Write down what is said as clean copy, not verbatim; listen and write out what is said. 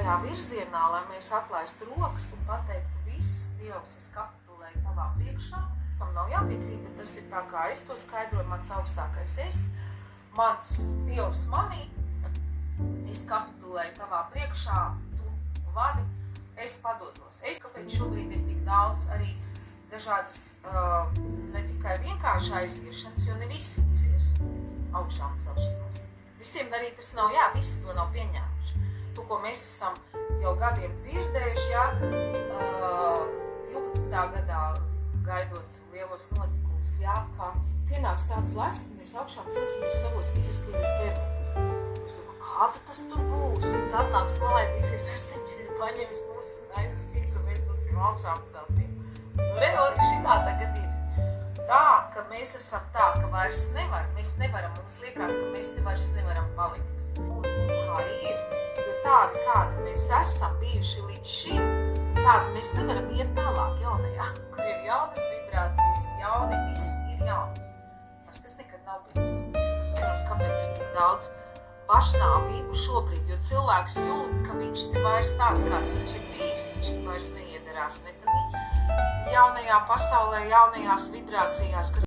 tajā virzienā, lai mēs atlaistu rokas un pateiktu viss, Dievs, es kapitulēju tavā priekšā. Tam nav jāpiekrīt, bet tas ir tā, kā es to skaidroju, mans augstākais es, mans Dievs manī, es kapitulēju tavā priekšā, tu vadi, es padodos. Kāpēc šobrīd ir tik daudz arī dažādas, ne tikai vienkārši aiziešanas, jo ne visi izies augšām celšanās. Visiem arī tas nav, visi to nav pieņēmuši. To, ko mēs esam jau gadiem dzirdējuši, 12. gadā gaidot lielos notikumus, ka pienāks tāds laiks, kad mēs augšām celsimies savos fiziskajos ķermeņos. Mēs domājam, kāda tas tur būs? Atnāks nolaidīsies arceņģeļi, paņems mūs un aizsīs, un mēs būsim augšām celtiem. Reori šitā tagad ir. Tā, ka mēs esam tā, ka vairs nevar, mēs nevaram, mums liekas, ka mēs vairs nevaram palikt. Un tā arī ir, jo tādi, kādi mēs esam bijuši līdz šim, tādi mēs nevaram iet tālāk jaunajā, kur ir jaunas vibrācijas, jauni, viss ir jauns. Tas, kas nekad nav bijis. Protams, kāpēc ir tik daudz pašnāvību šobrīd, jo cilvēks jūt, ka viņš te vairs tāds, kāds viņš ir bijis, viņš te vairs neiedarās ne tad jaunajā pasaulē, jaunajās vibrācijās, kas